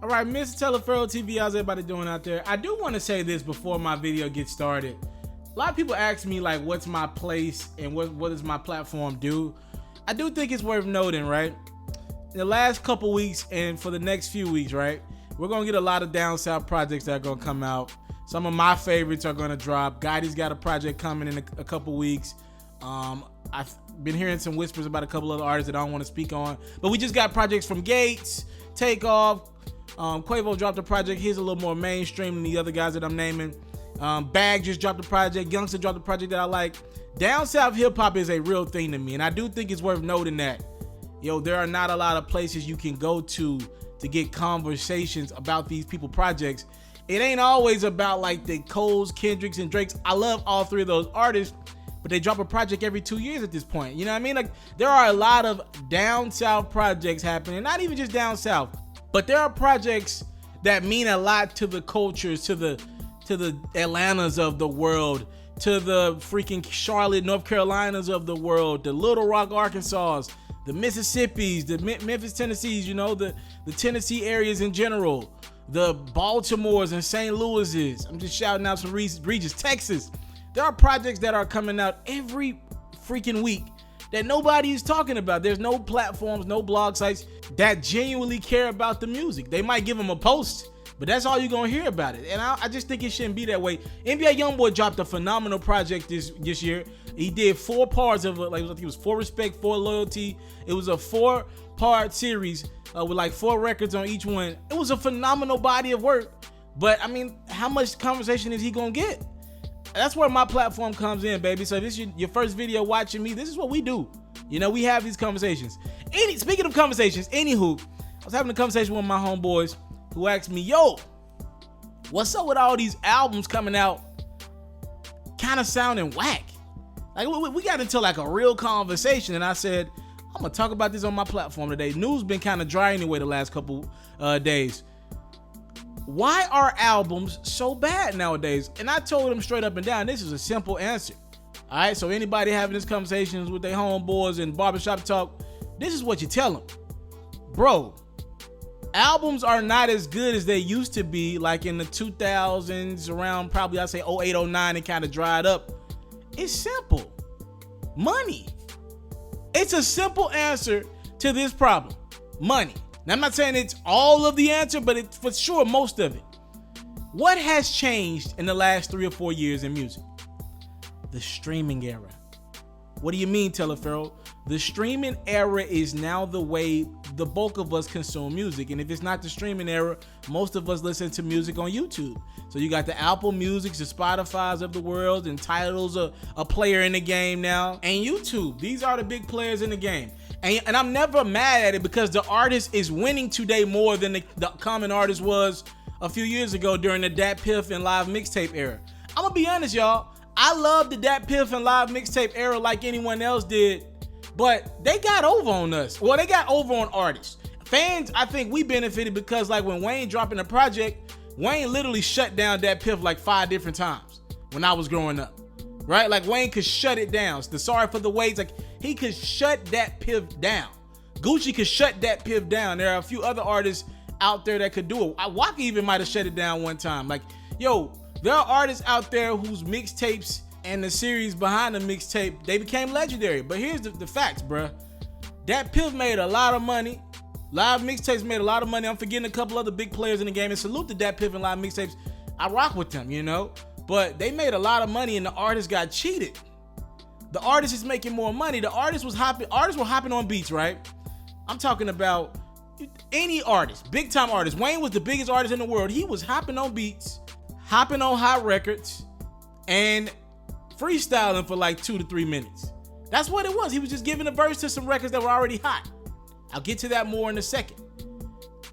All right, Mr. Taliaferro TV, how's everybody doing out there? I do want to say this before my video gets started. A lot of people ask me like, what's my place and what does my platform do? I do think it's worth noting, right? In the last couple weeks and for the next few weeks, right? We're going to get a lot of down south projects that are going to come out. Some of my favorites are going to drop. Gotti's got a project coming in a couple weeks. I've been hearing some whispers about a couple other artists that I don't want to speak on. But we just got projects from Gates, Takeoff. Quavo dropped a project. He's a little more mainstream than the other guys that I'm naming. Bag just dropped a project. Youngster dropped a project that I like. Down south hip hop is a real thing to me, and I do think it's worth noting that, there are not a lot of places you can go to get conversations about these people projects. It ain't always about like the Coles, Kendricks, and Drakes. I love all three of those artists, but they drop a project every 2 years at this point. You know what I mean? Like, there are a lot of down south projects happening, not even just down south, but there are projects that mean a lot to the cultures, to the Atlantas of the world, to the freaking Charlotte, North Carolinas of the world, the Little Rock, Arkansas, the Mississippis, the Memphis, Tennessees, the Tennessee areas in general, the Baltimores and St. Louis's. I'm just shouting out some regions, Texas. There are projects that are coming out every freaking week that nobody is talking about. There's no platforms, no blog sites that genuinely care about the music. They might give them a post, but that's all you're gonna hear about it. And I just think it shouldn't be that way. NBA YoungBoy dropped a phenomenal project this year. He did 4 parts of it. Like, I think it was 4 Respect, 4 Loyalty. It was a 4-part series with like 4 records on each one. It was a phenomenal body of work. But I mean, how much conversation is he gonna get? That's where my platform comes in, baby. So if this is your first video watching me, this is what we do. We have these conversations. Speaking of conversations, anywho, I was having a conversation with my homeboys who asked me, yo, what's up with all these albums coming out kind of sounding whack? Like, we got into like a real conversation, and I said, I'm gonna talk about this on my platform today. News been kind of dry anyway the last couple days. Why are albums so bad nowadays? And I told them straight up and down, this is a simple answer. All right, so anybody having these conversations with their homeboys and barbershop talk, this is what you tell them. Bro, albums are not as good as they used to be, like in the 2000s, around probably I'd say 08, 09, it kind of dried up. It's simple. Money. It's a simple answer to this problem. Money. Now, I'm not saying it's all of the answer, but it's for sure most of it. What has changed in the last 3 or 4 years in music? The streaming era. What do you mean, Taliaferro? The streaming era is now the way the bulk of us consume music. And if it's not the streaming era, most of us listen to music on YouTube. So you got the Apple Musics, the Spotify's of the world, and Tidal's a player in the game now. And YouTube. These are the big players in the game. And I'm never mad at it because the artist is winning today more than the common artist was a few years ago during the Dat Piff and live mixtape era. I'm going to be honest, y'all. I love the Dat Piff and live mixtape era like anyone else did, but they got over on us. Well, they got over on artists. Fans, I think we benefited because like when Wayne dropping a project, Wayne literally shut down Dat Piff like 5 different times when I was growing up, right? Like Wayne could shut it down. The Sorry for the Waits, like he could shut Dat Piff down. Gucci could shut Dat Piff down. There are a few other artists out there that could do it. Waka even might have shut it down one time. Like, yo, there are artists out there whose mixtapes and the series behind the mixtape, they became legendary. But here's the facts, bruh. Dat Piff made a lot of money. Live mixtapes made a lot of money. I'm forgetting a couple other big players in the game. And salute to Dat Piff and live mixtapes. I rock with them, But they made a lot of money and the artist got cheated. The artist is making more money. The artist was hopping. Artists were hopping on beats, right? I'm talking about any artist, big time artist. Wayne was the biggest artist in the world. He was hopping on beats, hopping on hot records, and freestyling for like 2 to 3 minutes. That's what it was. He was just giving a verse to some records that were already hot. I'll get to that more in a second.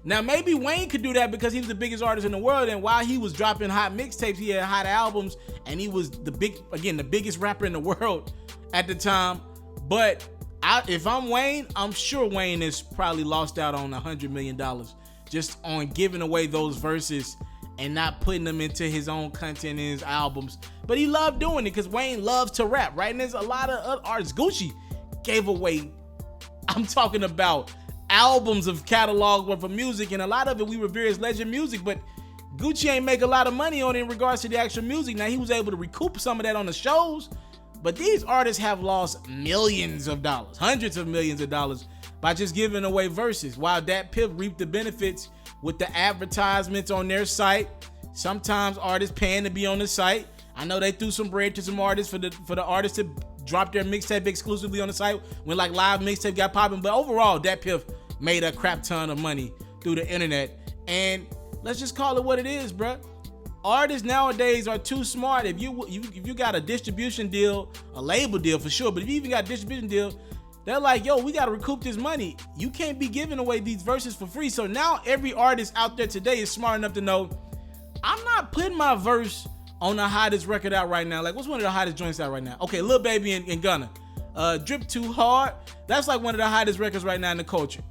Now, maybe Wayne could do that because he was the biggest artist in the world, and while he was dropping hot mixtapes, he had hot albums, and he was the biggest rapper in the world at the time. But if I'm Wayne, I'm sure Wayne has probably lost out on $100 million just on giving away those verses and not putting them into his own content in his albums. But he loved doing it because Wayne loves to rap, right? And there's a lot of other artists. Gucci gave away, I'm talking about albums of catalog worth of music, and a lot of it we revere as legend music, but Gucci ain't make a lot of money on it in regards to the actual music. Now, he was able to recoup some of that on the shows, but these artists have lost millions of dollars, hundreds of millions of dollars by just giving away verses, while Dat Piff reaped the benefits with the advertisements on their site. Sometimes artists paying to be on the site. I know they threw some bread to some artists for the artists to drop their mixtape exclusively on the site when like live mixtape got popping. But overall, Dat Piff made a crap ton of money through the internet. And let's just call it what it is, bruh. Artists nowadays are too smart. If you got a distribution deal, a label deal for sure, but if you even got a distribution deal, they're like, yo, we got to recoup this money. You can't be giving away these verses for free. So now every artist out there today is smart enough to know, I'm not putting my verse on the hottest record out right now. Like, what's one of the hottest joints out right now? Okay, Lil Baby and Gunna. Drip Too Hard. That's like one of the hottest records right now in the culture.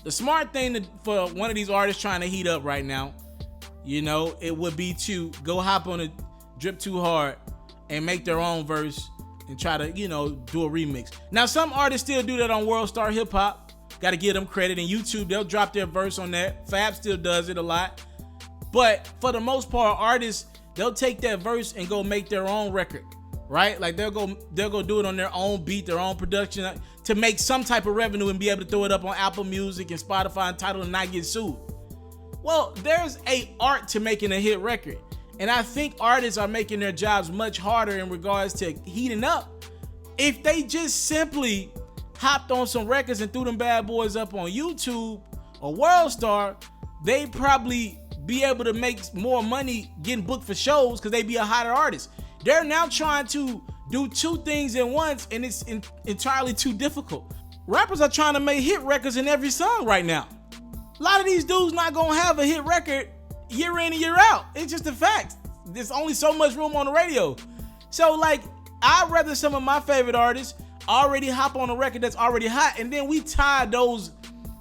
The smart thing for one of these artists trying to heat up right now, you know, it would be to go hop on a Drip Too Hard and make their own verse and try to, you know, do a remix. Now, some artists still do that on World Star Hip Hop. Got to give them credit. And YouTube, they'll drop their verse on that. Fab still does it a lot. But for the most part, artists, they'll take that verse and go make their own record, right? Like they'll go do it on their own beat, their own production to make some type of revenue and be able to throw it up on Apple Music and Spotify and Tidal and not get sued. Well, there's an art to making a hit record. And I think artists are making their jobs much harder in regards to heating up. If they just simply hopped on some records and threw them bad boys up on YouTube or World Star, they probably be able to make more money getting booked for shows because they be a hotter artist. They're now trying to do two things at once, and it's entirely too difficult. Rappers are trying to make hit records in every song right now. A lot of these dudes not gonna have a hit record year in and year out. It's just a fact. There's only so much room on the radio. So like, I'd rather some of my favorite artists already hop on a record that's already hot, and then we tie those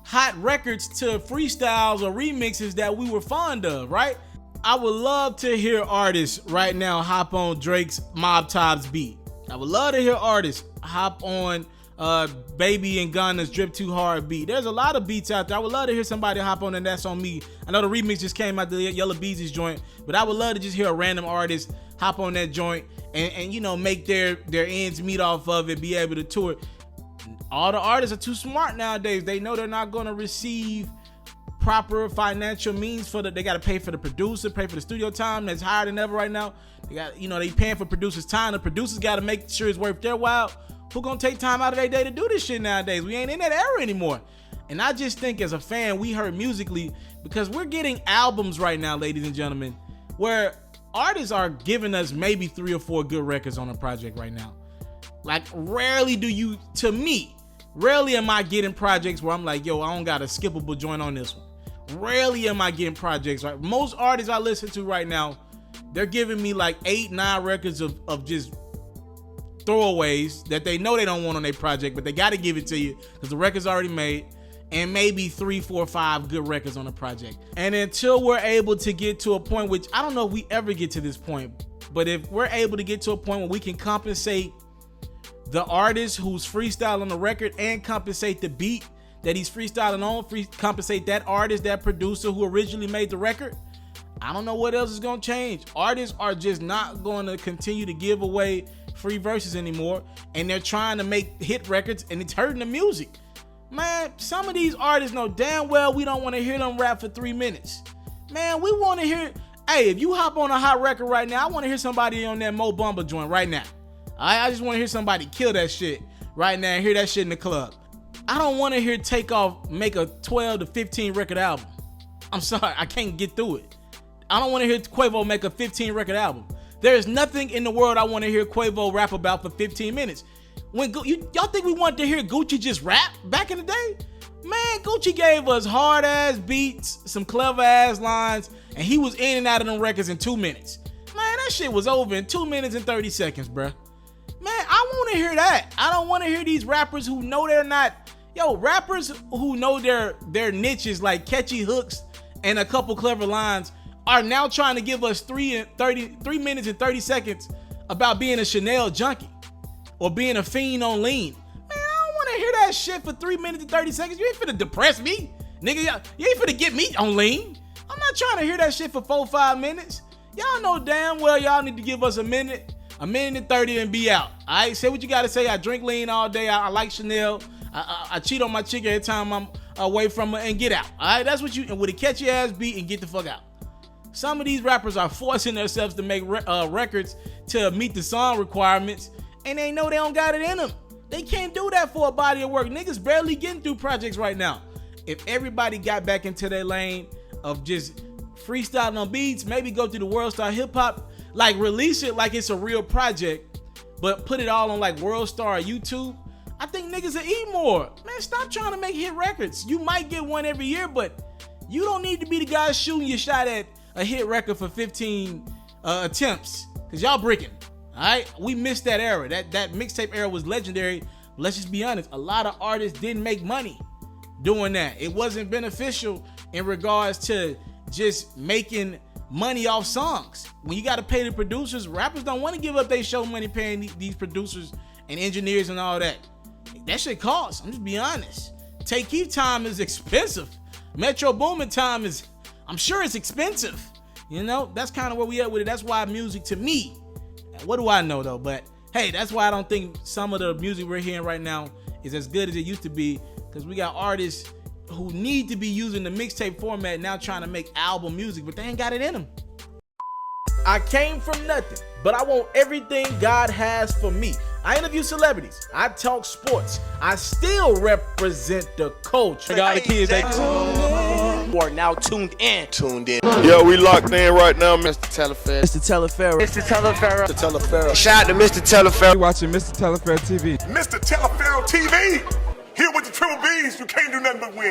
hot records to freestyles or remixes that we were fond of, right? I would love to hear artists right now hop on Drake's Mob Top's beat. I would love to hear artists hop on Baby and Gunna's Drip Too Hard beat. There's a lot of beats out there. I would love to hear somebody hop on and That's On Me. I know the remix just came out, the Yellow Beezy's joint, but I would love to just hear a random artist hop on that joint and you know, make their ends meet off of it, be able to tour. All the artists are too smart nowadays. They know they're not going to receive proper financial means they got to pay for the producer, pay for the studio time that's higher than ever right now. They got, you know, they paying for producers' time. The producers got to make sure it's worth their while. Who gonna take time out of their day to do this shit nowadays? We ain't in that era anymore. And I just think as a fan, we hurt musically because we're getting albums right now, ladies and gentlemen, where artists are giving us maybe 3 or 4 good records on a project right now. Like rarely am I getting projects where I'm like, yo, I don't got a skippable joint on this one. Rarely am I getting projects, right? Most artists I listen to right now, they're giving me like 8-9 records of just throwaways that they know they don't want on their project, but they got to give it to you because the record's already made, and maybe 3, 4, 5 good records on the project. And until we're able to get to a point, which I don't know if we ever get to this point, but if we're able to get to a point where we can compensate the artist who's freestyling the record and compensate the beat that he's freestyling on, compensate that artist, that producer who originally made the record, I don't know what else is going to change. Artists are just not going to continue to give away free verses anymore, and they're trying to make hit records, and it's hurting the music. Man, some of these artists know damn well we don't want to hear them rap for 3 minutes. Man, we want to hear, hey, if you hop on a hot record right now, I want to hear somebody on that Mo Bamba joint right now. I just want to hear somebody kill that shit right now and hear that shit in the club. I don't want to hear Takeoff make a 12 to 15 record album. I'm sorry, I can't get through it. I don't want to hear Quavo make a 15 record album. There is nothing in the world I want to hear Quavo rap about for 15 minutes. Y'all think we wanted to hear Gucci just rap back in the day? Man, Gucci gave us hard ass beats, some clever ass lines, and he was in and out of them records in 2 minutes. Man, that shit was over in 2 minutes and 30 seconds, bruh. Man, I want to hear that. I don't want to hear these rappers who know they're not, rappers who know their niches, like catchy hooks and a couple clever lines, are now trying to give us 3 minutes and 30 seconds about being a Chanel junkie or being a fiend on lean. Man, I don't want to hear that shit for 3 minutes and 30 seconds. You ain't finna depress me. Nigga, you ain't finna get me on lean. I'm not trying to hear that shit for 4-5 minutes. Y'all know damn well y'all need to give us a minute and 30 and be out. All right, say what you gotta say. I drink lean all day. I like Chanel. I cheat on my chick every time I'm away from her and get out. All right, that's what you, and with a catchy ass beat and get the fuck out. Some of these rappers are forcing themselves to make records to meet the song requirements, and they know they don't got it in them. They can't do that for a body of work. Niggas barely getting through projects right now. If everybody got back into their lane of just freestyling on beats, maybe go through the World Star Hip Hop, like release it like it's a real project, but put it all on like World Star or YouTube, I think niggas will eat more. Man, stop trying to make hit records. You might get one every year, but you don't need to be the guy shooting your shot at a hit record for 15 attempts, because y'all bricking. All right, we missed that era. That mixtape era was legendary. Let's just be honest, a lot of artists didn't make money doing that. It wasn't beneficial in regards to just making money off songs. When you got to pay the producers, rappers don't want to give up their show money paying these producers and engineers and all that. That shit costs. I'm just being honest. Take Keith time is expensive. Metro Boomin time is, I'm sure it's expensive. You know, that's kind of where we at with it. That's why music, to me, what do I know though? But hey, that's why I don't think some of the music we're hearing right now is as good as it used to be, because we got artists who need to be using the mixtape format now trying to make album music, but they ain't got it in them. I came from nothing, but I want everything God has for me. I interview celebrities. I talk sports. I still represent the culture. I got the kids, they are now tuned in. Yeah, we locked in right now, Mr. TALIAFERRO. Mr. TALIAFERRO. Shout out to Mr. TALIAFERRO. You're watching Mr. TALIAFERRO TV. Mr. TALIAFERRO TV. Here with the triple B's, you can't do nothing but win.